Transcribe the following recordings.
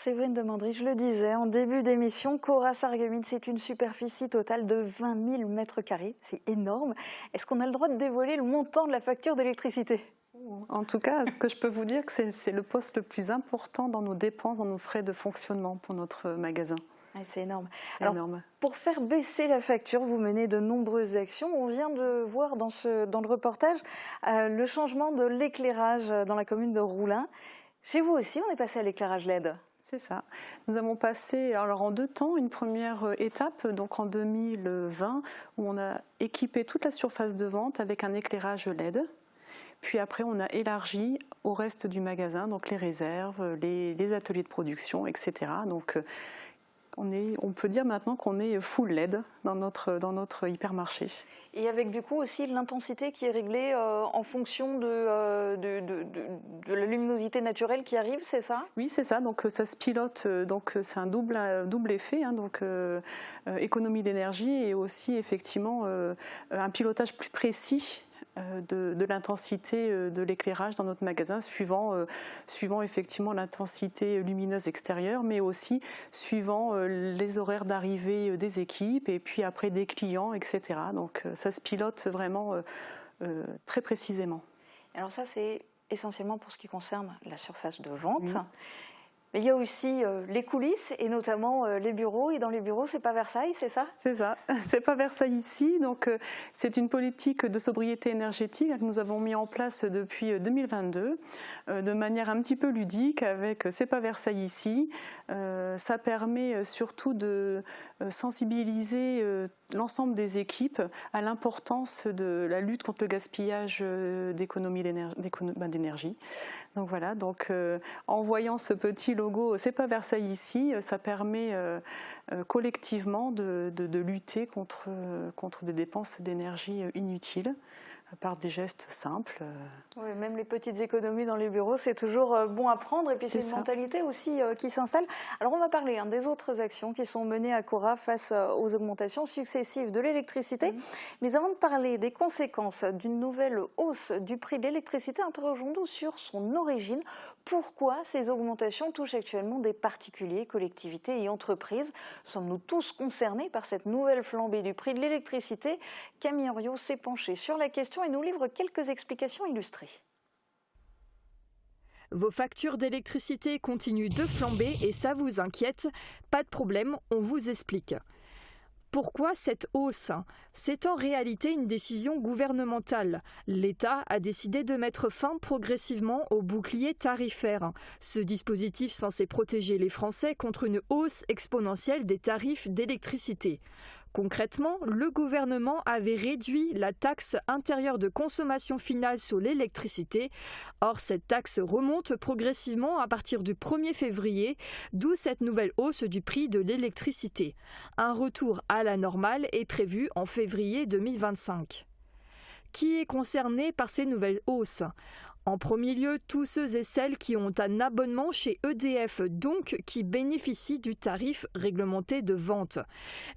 Séverine Demandry, je le disais en début d'émission, Cora Sarreguemines, c'est une superficie totale de 20 000 mètres carrés. C'est énorme. Est-ce qu'on a le droit de dévoiler le montant de la facture d'électricité? En tout cas, ce que je peux vous dire, c'est le poste le plus important dans nos dépenses, dans nos frais de fonctionnement pour notre magasin. Ouais, c'est énorme. Alors, énorme. Pour faire baisser la facture, vous menez de nombreuses actions. On vient de voir dans le reportage le changement de l'éclairage dans la commune de Roulin. Chez vous aussi, on est passé à l'éclairage LED. C'est ça. Nous avons passé alors en 2 temps une première étape, donc en 2020, où on a équipé toute la surface de vente avec un éclairage LED. Puis après, on a élargi au reste du magasin, donc les réserves, les ateliers de production, etc. Donc on peut dire maintenant qu'on est full LED dans notre hypermarché. Et avec du coup aussi l'intensité qui est réglée en fonction de la luminosité naturelle qui arrive, c'est ça? Oui, c'est ça. Donc ça se pilote. Donc c'est un double effet. Hein, donc économie d'énergie et aussi effectivement un pilotage plus précis de l'intensité de l'éclairage dans notre magasin, suivant effectivement l'intensité lumineuse extérieure, mais aussi suivant les horaires d'arrivée des équipes et puis après des clients, etc. Donc ça se pilote vraiment très précisément. Alors ça, c'est essentiellement pour ce qui concerne la surface de vente. Oui. Mais il y a aussi les coulisses et notamment les bureaux. Et dans les bureaux, c'est pas Versailles, c'est ça? C'est ça, c'est pas Versailles ici. Donc c'est une politique de sobriété énergétique que nous avons mis en place depuis 2022 de manière un petit peu ludique avec c'est pas Versailles ici. Ça permet surtout de sensibiliser l'ensemble des équipes à l'importance de la lutte contre le gaspillage d'énergie. Donc voilà, en voyant ce petit logo, c'est pas Versailles ici, ça permet collectivement de lutter contre des dépenses d'énergie inutiles par des gestes simples. Oui, même les petites économies dans les bureaux, c'est toujours bon à prendre. Et puis c'est une mentalité aussi qui s'installe. Alors on va parler des autres actions qui sont menées à Cora face aux augmentations successives de l'électricité. Mais avant de parler des conséquences d'une nouvelle hausse du prix de l'électricité, interrogeons-nous sur son origine. Pourquoi ces augmentations touchent actuellement des particuliers, collectivités et entreprises? Sommes-nous tous concernés par cette nouvelle flambée du prix de l'électricité? Camille Henriot s'est penchée sur la question et nous livre quelques explications illustrées. Vos factures d'électricité continuent de flamber et ça vous inquiète? Pas de problème, on vous explique. Pourquoi cette hausse? C'est en réalité une décision gouvernementale. L'État a décidé de mettre fin progressivement au bouclier tarifaire. Ce dispositif censé protéger les Français contre une hausse exponentielle des tarifs d'électricité. Concrètement, le gouvernement avait réduit la taxe intérieure de consommation finale sur l'électricité. Or, cette taxe remonte progressivement à partir du 1er février, d'où cette nouvelle hausse du prix de l'électricité. Un retour à la normale est prévu en février 2025. Qui est concerné par ces nouvelles hausses ? En premier lieu, tous ceux et celles qui ont un abonnement chez EDF, donc qui bénéficient du tarif réglementé de vente.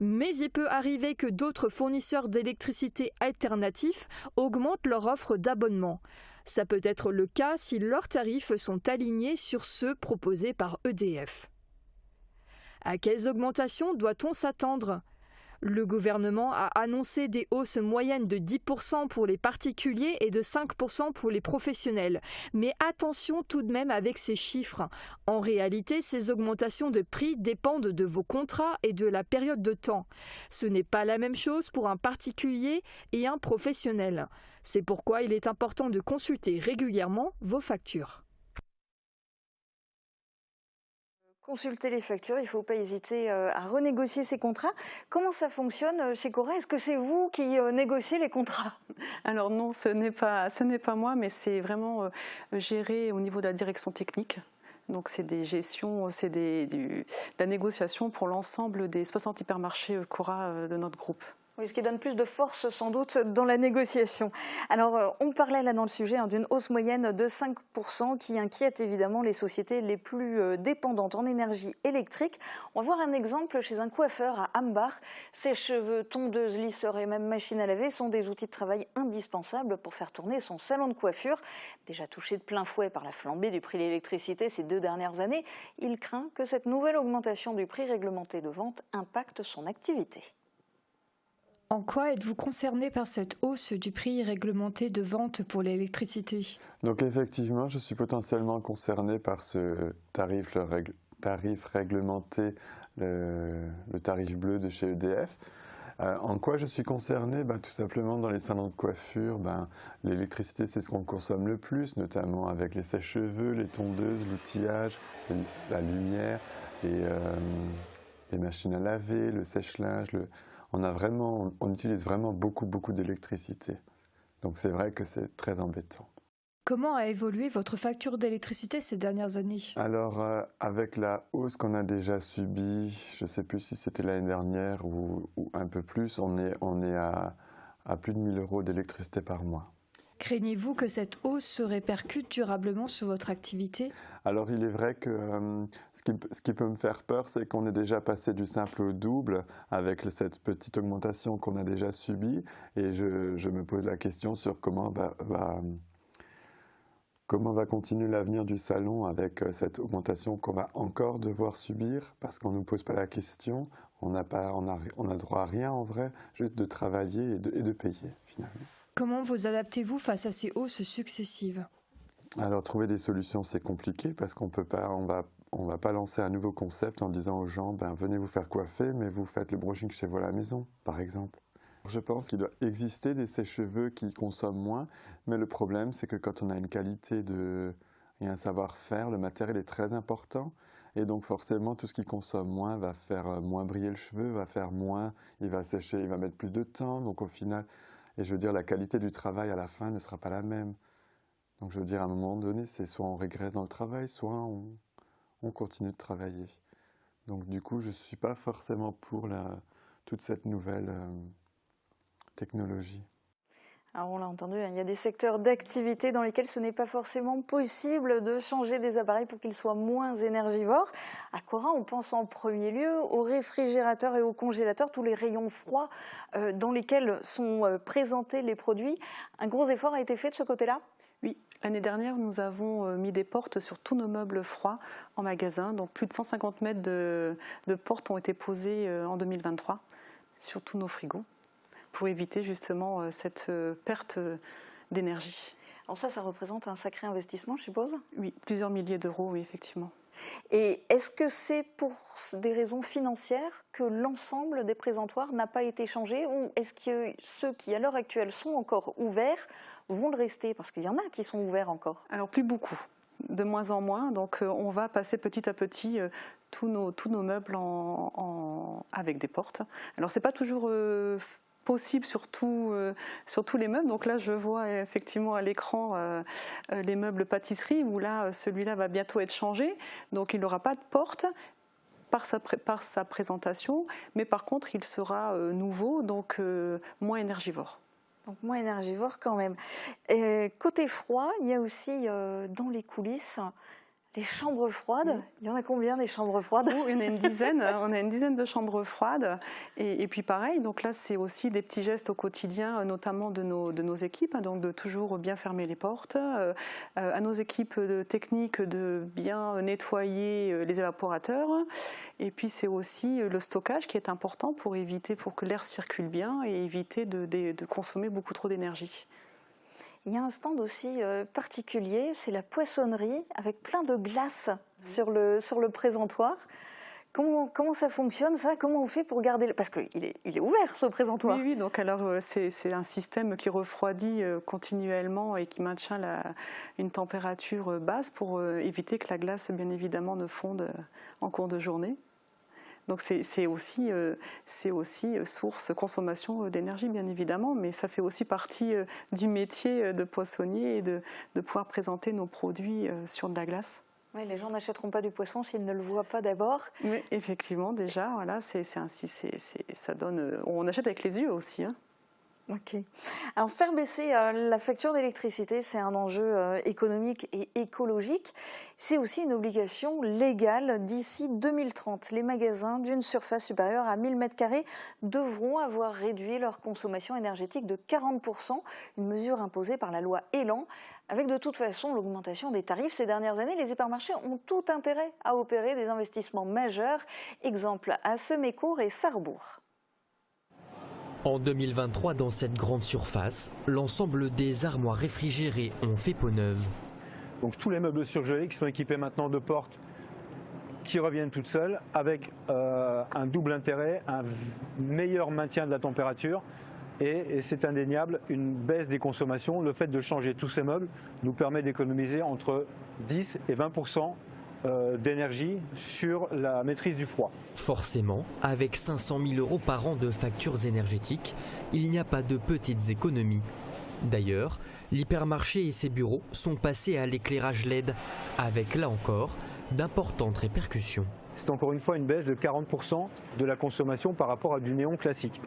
Mais il peut arriver que d'autres fournisseurs d'électricité alternatifs augmentent leur offre d'abonnement. Ça peut être le cas si leurs tarifs sont alignés sur ceux proposés par EDF. À quelles augmentations doit-on s'attendre ? Le gouvernement a annoncé des hausses moyennes de 10% pour les particuliers et de 5% pour les professionnels. Mais attention tout de même avec ces chiffres. En réalité, ces augmentations de prix dépendent de vos contrats et de la période de temps. Ce n'est pas la même chose pour un particulier et un professionnel. C'est pourquoi il est important de consulter régulièrement vos factures. Consulter les factures, il ne faut pas hésiter à renégocier ces contrats. Comment ça fonctionne chez Cora? Est-ce que c'est vous qui négociez les contrats? Alors non, ce n'est pas moi, mais c'est vraiment géré au niveau de la direction technique. Donc c'est des gestions, de la négociation pour l'ensemble des 60 hypermarchés Cora de notre groupe. Oui, ce qui donne plus de force sans doute dans la négociation. Alors, on parlait là dans le sujet d'une hausse moyenne de 5% qui inquiète évidemment les sociétés les plus dépendantes en énergie électrique. On va voir un exemple chez un coiffeur à Ambach. Sèche-cheveux, tondeuse, lisseur et même machine à laver sont des outils de travail indispensables pour faire tourner son salon de coiffure. Déjà touché de plein fouet par la flambée du prix de l'électricité ces 2 dernières années, il craint que cette nouvelle augmentation du prix réglementé de vente impacte son activité. En quoi êtes-vous concerné par cette hausse du prix réglementé de vente pour l'électricité? Donc effectivement, je suis potentiellement concerné par ce tarif réglementé, le tarif bleu de chez EDF. En quoi je suis concerné? Tout simplement dans les salons de coiffure, l'électricité c'est ce qu'on consomme le plus, notamment avec les sèche-cheveux, les tondeuses, l'outillage, la lumière, les machines à laver, le sèche-linge. On utilise vraiment beaucoup d'électricité. Donc c'est vrai que c'est très embêtant. Comment a évolué votre facture d'électricité ces dernières années? Alors, avec la hausse qu'on a déjà subie, je ne sais plus si c'était l'année dernière ou un peu plus, on est à plus de 1 000 € d'électricité par mois. Craignez-vous que cette hausse se répercute durablement sur votre activité? Alors il est vrai que ce qui peut me faire peur, c'est qu'on est déjà passé du simple au double avec cette petite augmentation qu'on a déjà subie. Et je me pose la question sur comment va continuer l'avenir du salon avec cette augmentation qu'on va encore devoir subir, parce qu'on ne nous pose pas la question, on a droit à rien en vrai, juste de travailler et de payer finalement. Comment vous adaptez-vous face à ces hausses successives? Alors trouver des solutions c'est compliqué parce qu'on va pas lancer un nouveau concept en disant aux gens venez vous faire coiffer mais vous faites le brushing chez vous à la maison par exemple. Je pense qu'il doit exister des sèche-cheveux qui consomment moins, mais le problème c'est que quand on a une qualité et un savoir-faire, le matériel est très important et donc forcément tout ce qui consomme moins va faire moins briller le cheveu, va faire moins, il va sécher, il va mettre plus de temps, donc au final, et je veux dire la qualité du travail à la fin ne sera pas la même. Donc je veux dire à un moment donné c'est soit on régresse dans le travail, soit on continue de travailler. Donc du coup je ne suis pas forcément pour toute cette nouvelle technologie. Alors on l'a entendu, il y a des secteurs d'activité dans lesquels ce n'est pas forcément possible de changer des appareils pour qu'ils soient moins énergivores. À Cora, on pense en premier lieu aux réfrigérateurs et aux congélateurs, tous les rayons froids dans lesquels sont présentés les produits. Un gros effort a été fait de ce côté-là ? Oui, l'année dernière, nous avons mis des portes sur tous nos meubles froids en magasin. Donc plus de 150 mètres de portes ont été posées en 2023 sur tous nos frigos, pour éviter justement cette perte d'énergie. Alors ça représente un sacré investissement, je suppose ? Oui, plusieurs milliers d'euros, oui, effectivement. Et est-ce que c'est pour des raisons financières que l'ensemble des présentoirs n'a pas été changé, ou est-ce que ceux qui à l'heure actuelle sont encore ouverts vont le rester? Parce qu'il y en a qui sont ouverts encore. Alors plus beaucoup, de moins en moins. Donc on va passer petit à petit tous nos meubles avec des portes. Alors c'est pas toujours possible sur tous les meubles. Donc là, je vois effectivement à l'écran les meubles pâtisserie où là, celui-là va bientôt être changé. Donc il n'aura pas de porte par sa présentation, mais par contre, il sera nouveau, donc moins énergivore. Donc moins énergivore quand même. Et côté froid, il y a aussi dans les coulisses les chambres froides. Il y en a combien des chambres froides? On a une dizaine de chambres froides. Et puis pareil, donc là c'est aussi des petits gestes au quotidien, notamment de nos équipes, donc de toujours bien fermer les portes, à nos équipes techniques de bien nettoyer les évaporateurs. Et puis c'est aussi le stockage qui est important pour que l'air circule bien et éviter de consommer beaucoup trop d'énergie. Il y a un stand aussi particulier, c'est la poissonnerie, avec plein de glace sur le présentoir. Comment ça fonctionne, ça? Comment on fait pour garder... Parce qu'il est ouvert, ce présentoir. Oui, donc alors c'est un système qui refroidit continuellement et qui maintient une température basse pour éviter que la glace, bien évidemment, ne fonde en cours de journée. Donc c'est aussi source consommation d'énergie, bien évidemment, mais ça fait aussi partie du métier de poissonnier et de pouvoir présenter nos produits sur de la glace. Oui, les gens n'achèteront pas du poisson s'ils ne le voient pas d'abord. Oui, effectivement, déjà, voilà, ça donne. On achète avec les yeux aussi. Hein. Ok. Alors faire baisser la facture d'électricité, c'est un enjeu économique et écologique. C'est aussi une obligation légale d'ici 2030. Les magasins d'une surface supérieure à 1000 m² devront avoir réduit leur consommation énergétique de 40%, une mesure imposée par la loi Elan. Avec de toute façon l'augmentation des tarifs ces dernières années, les hypermarchés ont tout intérêt à opérer des investissements majeurs. Exemple à Semécourt et Sarrebourg. En 2023, dans cette grande surface, l'ensemble des armoires réfrigérées ont fait peau neuve. Donc tous les meubles surgelés qui sont équipés maintenant de portes qui reviennent toutes seules avec un double intérêt, un meilleur maintien de la température et c'est indéniable, une baisse des consommations. Le fait de changer tous ces meubles nous permet d'économiser entre 10 et 20% d'énergie sur la maîtrise du froid. Forcément, avec 500 000 € par an de factures énergétiques, il n'y a pas de petites économies. D'ailleurs, l'hypermarché et ses bureaux sont passés à l'éclairage LED, avec là encore d'importantes répercussions. C'est encore une fois une baisse de 40% de la consommation par rapport à du néon classique.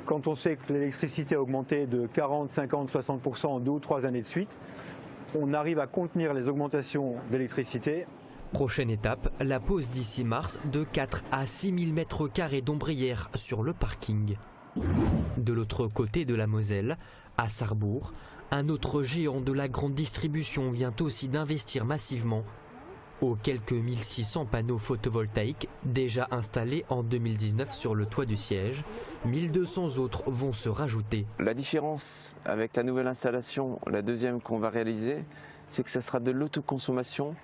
Quand on sait que l'électricité a augmenté de 40, 50, 60% en 2 ou 3 années de suite, on arrive à contenir les augmentations d'électricité. Prochaine étape, la pose d'ici mars de 4 à 6 000 m² d'ombrières sur le parking. De l'autre côté de la Moselle, à Sarrebourg, un autre géant de la grande distribution vient aussi d'investir massivement. Aux quelques 1600 panneaux photovoltaïques déjà installés en 2019 sur le toit du siège, 1200 autres vont se rajouter. La différence avec la nouvelle installation, la deuxième qu'on va réaliser, c'est que ça sera de l'autoconsommation,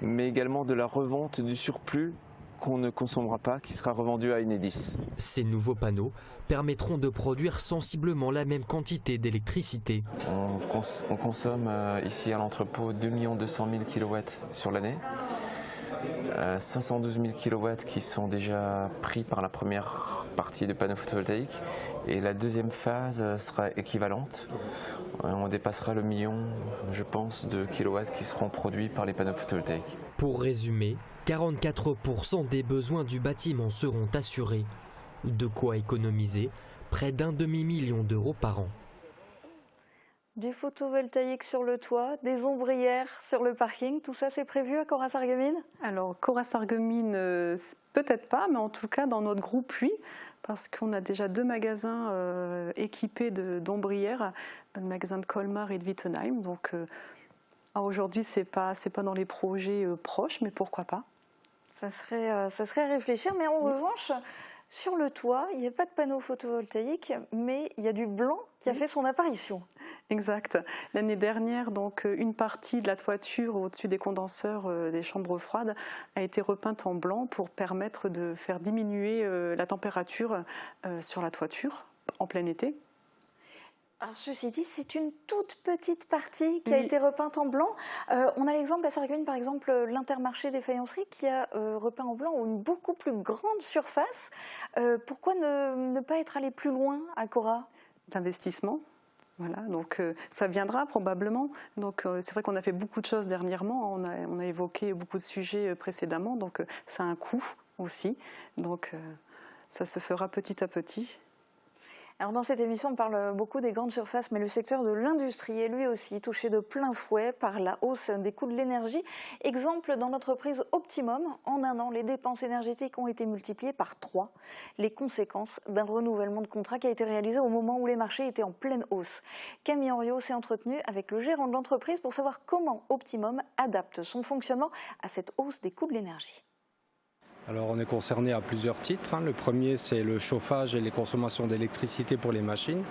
mais également de la revente du surplus qu'on ne consommera pas, qui sera revendu à Enedis. Ces nouveaux panneaux permettront de produire sensiblement la même quantité d'électricité. On consomme ici à l'entrepôt 2 200 000 kW sur l'année. 512 000 kW qui sont déjà pris par la première partie de panneaux photovoltaïques et la deuxième phase sera équivalente. On dépassera le million, je pense, de kilowatts qui seront produits par les panneaux photovoltaïques. Pour résumer, 44% des besoins du bâtiment seront assurés. De quoi économiser près d'1 demi-million d'euros par an. Du photovoltaïque sur le toit, des ombrières sur le parking, tout ça c'est prévu à Corras-Sarreguemines? Alors Corras-Sarreguemines, peut-être pas, mais en tout cas dans notre groupe, oui, parce qu'on a déjà 2 magasins équipés d'ombrières, le magasin de Colmar et de Wittenheim. Donc aujourd'hui, c'est pas dans les projets proches, mais pourquoi pas? Ça serait à réfléchir, mais en revanche, sur le toit, il n'y a pas de panneau photovoltaïque, mais il y a du blanc qui a fait son apparition. Exact. L'année dernière, donc, une partie de la toiture au-dessus des condenseurs des chambres froides a été repeinte en blanc pour permettre de faire diminuer la température sur la toiture en plein été. Alors, ceci dit, c'est une toute petite partie qui a été repeinte en blanc. On a l'exemple à Sarreguemines, par exemple, l'Intermarché des faïenceries qui a repeint en blanc une beaucoup plus grande surface. Pourquoi ne pas être allé plus loin à Cora? D'investissement. Voilà, donc ça viendra probablement. Donc c'est vrai qu'on a fait beaucoup de choses dernièrement. On a évoqué beaucoup de sujets précédemment. Donc ça a un coût aussi. Donc ça se fera petit à petit. Alors dans cette émission, on parle beaucoup des grandes surfaces, mais le secteur de l'industrie est lui aussi touché de plein fouet par la hausse des coûts de l'énergie. Exemple, dans l'entreprise Optimum, en un an, les dépenses énergétiques ont été multipliées par 3. Les conséquences d'un renouvellement de contrat qui a été réalisé au moment où les marchés étaient en pleine hausse. Camille Henriot s'est entretenu avec le gérant de l'entreprise pour savoir comment Optimum adapte son fonctionnement à cette hausse des coûts de l'énergie. Alors on est concerné à plusieurs titres. Le premier, c'est le chauffage et les consommations d'électricité pour les machines.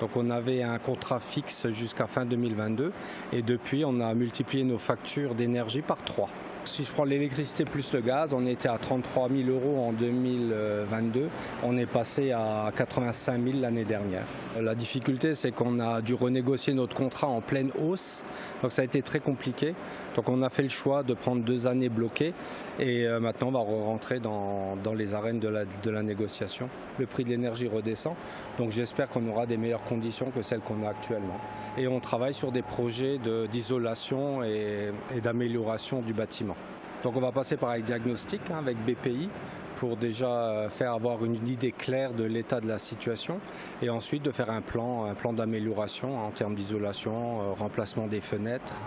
Donc on avait un contrat fixe jusqu'à fin 2022 et depuis on a multiplié nos factures d'énergie par 3. Si je prends l'électricité plus le gaz, on était à 33 000 € en 2022. On est passé à 85 000 l'année dernière. La difficulté, c'est qu'on a dû renégocier notre contrat en pleine hausse. Donc ça a été très compliqué. Donc on a fait le choix de prendre 2 années bloquées. Et maintenant, on va rentrer dans les arènes de la négociation. Le prix de l'énergie redescend. Donc j'espère qu'on aura des meilleures conditions que celles qu'on a actuellement. Et on travaille sur des projets d'isolation et d'amélioration du bâtiment. Donc on va passer par un diagnostic avec BPI pour déjà avoir une idée claire de l'état de la situation et ensuite de faire un plan d'amélioration en termes d'isolation, remplacement des fenêtres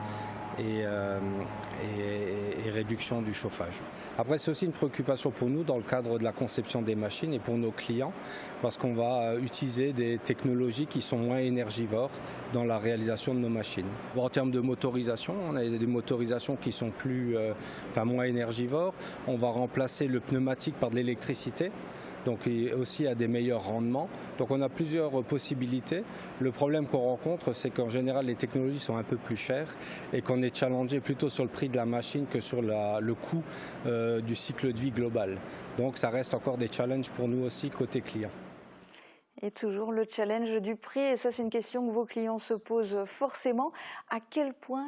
et réduction du chauffage. Après, c'est aussi une préoccupation pour nous dans le cadre de la conception des machines et pour nos clients parce qu'on va utiliser des technologies qui sont moins énergivores dans la réalisation de nos machines. Bon, en termes de motorisation, on a des motorisations qui sont moins énergivores. On va remplacer le pneumatique par de l'électricité. Donc aussi à des meilleurs rendements. Donc on a plusieurs possibilités. Le problème qu'on rencontre, c'est qu'en général les technologies sont un peu plus chères et qu'on est challengé plutôt sur le prix de la machine que sur le coût du cycle de vie global. Donc ça reste encore des challenges pour nous aussi côté client. Et toujours le challenge du prix, et ça c'est une question que vos clients se posent forcément. À quel point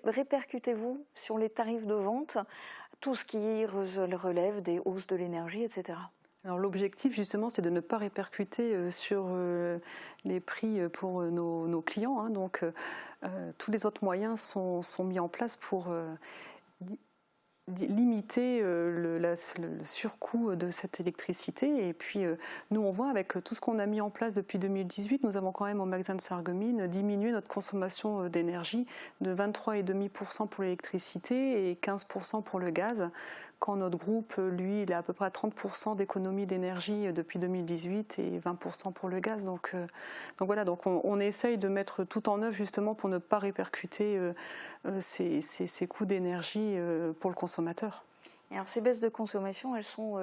répercutez-vous sur les tarifs de vente tout ce qui relève des hausses de l'énergie, etc. Alors l'objectif justement c'est de ne pas répercuter sur les prix pour nos clients. Hein. Donc tous les autres moyens sont mis en place pour limiter le surcoût de cette électricité. Et puis nous on voit avec tout ce qu'on a mis en place depuis 2018, nous avons quand même au magasin de Sarreguemines diminué notre consommation d'énergie de 23,5% pour l'électricité et 15% pour le gaz. Quand notre groupe, lui, il est à peu près à 30% d'économie d'énergie depuis 2018 et 20% pour le gaz. Donc voilà, donc on essaye de mettre tout en œuvre justement pour ne pas répercuter ces coûts d'énergie pour le consommateur. Et alors ces baisses de consommation, elles sont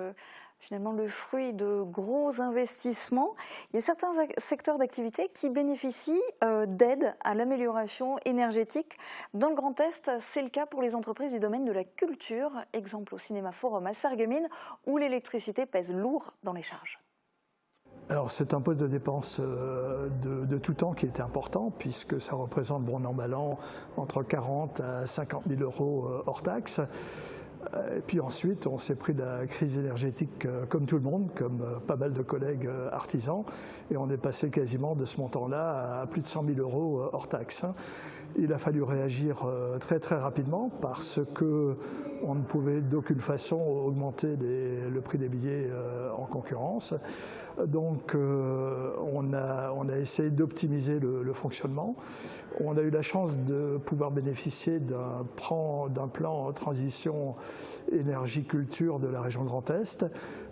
finalement le fruit de gros investissements. Il y a certains secteurs d'activité qui bénéficient d'aides à l'amélioration énergétique. Dans le Grand Est, c'est le cas pour les entreprises du domaine de la culture. Exemple au Cinéma Forum à Sarreguemines, où l'électricité pèse lourd dans les charges. Alors c'est un poste de dépense de tout temps qui était important puisque ça représente bon an mal an entre 40 à 50 000 € hors taxes. Et puis ensuite, on s'est pris de la crise énergétique comme tout le monde, comme pas mal de collègues artisans, et on est passé quasiment de ce montant-là à plus de 100 000 € hors taxes. Il a fallu réagir très très rapidement parce qu'on ne pouvait d'aucune façon augmenter le prix des billets en concurrence. Donc on a essayé d'optimiser le fonctionnement. On a eu la chance de pouvoir bénéficier d'un plan transition énergie-culture de la région Grand Est,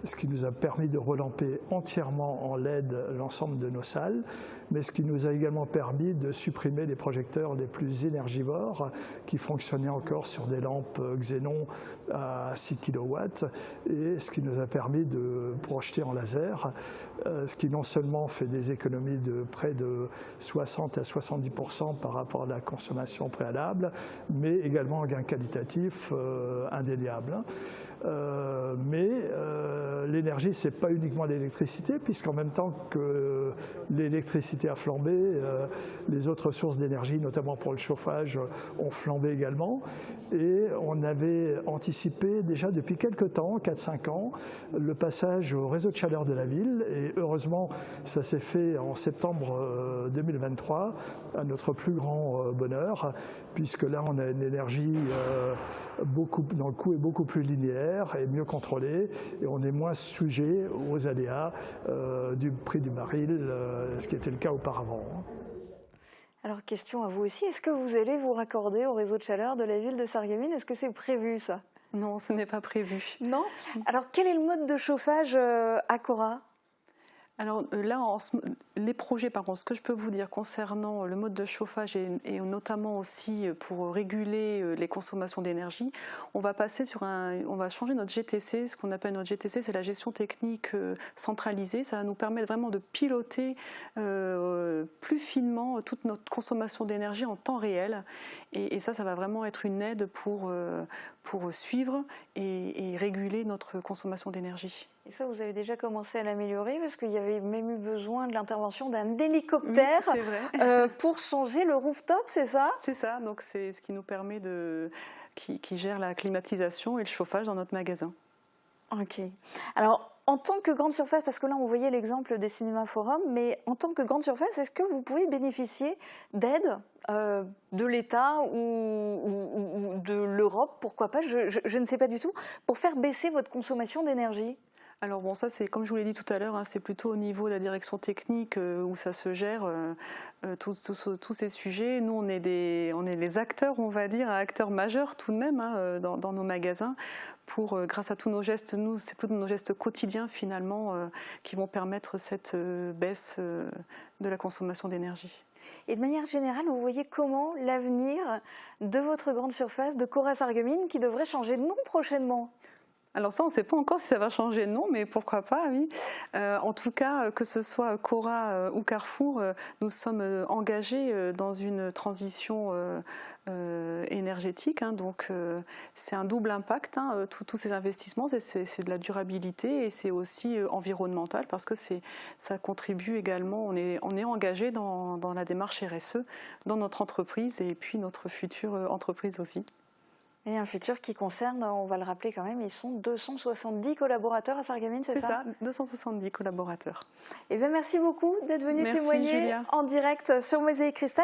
ce qui nous a permis de relamper entièrement en LED l'ensemble de nos salles, mais ce qui nous a également permis de supprimer les projecteurs les plus énergivores qui fonctionnaient encore sur des lampes xénon à 6 kW, et ce qui nous a permis de projeter en laser, ce qui non seulement fait des économies de près de 60 à 70% par rapport à la consommation préalable, mais également un gain qualitatif indéniable. Mais l'énergie, ce n'est pas uniquement l'électricité, puisqu'en même temps que l'électricité a flambé, les autres sources d'énergie, notamment pour le chauffage, ont flambé également. Et on avait anticipé déjà depuis quelques temps, 4-5 ans, le passage au réseau de chaleur de la ville. Et heureusement, ça s'est fait en septembre 2023, à notre plus grand bonheur, puisque là, on a une énergie dont le coût est beaucoup plus linéaire et mieux contrôlé, et on est moins sujet aux aléas du prix du baril, ce qui était le cas auparavant. Alors question à vous aussi, est-ce que vous allez vous raccorder au réseau de chaleur de la ville de Sarreguemines? Est-ce que c'est prévu ça? Non, ce n'est pas prévu. Non? Alors quel est le mode de chauffage à Cora? Alors là, les projets, par contre, ce que je peux vous dire concernant le mode de chauffage et notamment aussi pour réguler les consommations d'énergie, on va passer on va changer notre GTC. Ce qu'on appelle notre GTC, c'est la gestion technique centralisée. Ça va nous permettre vraiment de piloter plus finement toute notre consommation d'énergie en temps réel. Et ça va vraiment être une aide pour pour suivre et réguler notre consommation d'énergie. Et ça, vous avez déjà commencé à l'améliorer parce qu'il y avait même eu besoin de l'intervention d'un hélicoptère pour changer le rooftop, c'est ça? C'est ça, donc c'est ce qui nous permet qui gère la climatisation et le chauffage dans notre magasin. Ok. Alors, en tant que grande surface, parce que là on voyait l'exemple des cinémas forums, mais en tant que grande surface, est-ce que vous pouvez bénéficier d'aide de l'État ou de l'Europe, pourquoi pas, je ne sais pas du tout, pour faire baisser votre consommation d'énergie? Alors bon, ça c'est comme je vous l'ai dit tout à l'heure, hein, c'est plutôt au niveau de la direction technique où ça se gère tous ces sujets. Nous on est les acteurs, on va dire, acteurs majeurs tout de même dans nos magasins. Grâce à tous nos gestes, nous c'est plutôt nos gestes quotidiens finalement qui vont permettre cette baisse de la consommation d'énergie. Et de manière générale, vous voyez comment l'avenir de votre grande surface, de Cora Sarreguemines, qui devrait changer de nom prochainement? Alors ça, on ne sait pas encore si ça va changer de nom, mais pourquoi pas, oui. En tout cas, que ce soit Cora ou Carrefour, nous sommes engagés dans une transition énergétique. Donc c'est un double impact, tous ces investissements, c'est de la durabilité et c'est aussi environnemental parce que ça contribue également, on est engagé dans la démarche RSE, dans notre entreprise et puis notre future entreprise aussi. Et un futur qui concerne, on va le rappeler quand même, ils sont 270 collaborateurs à Sarreguemines, c'est ça? C'est ça, 270 collaborateurs. Eh bien, merci beaucoup d'être venu témoigner Julia. En direct sur Mosaïque Cristal.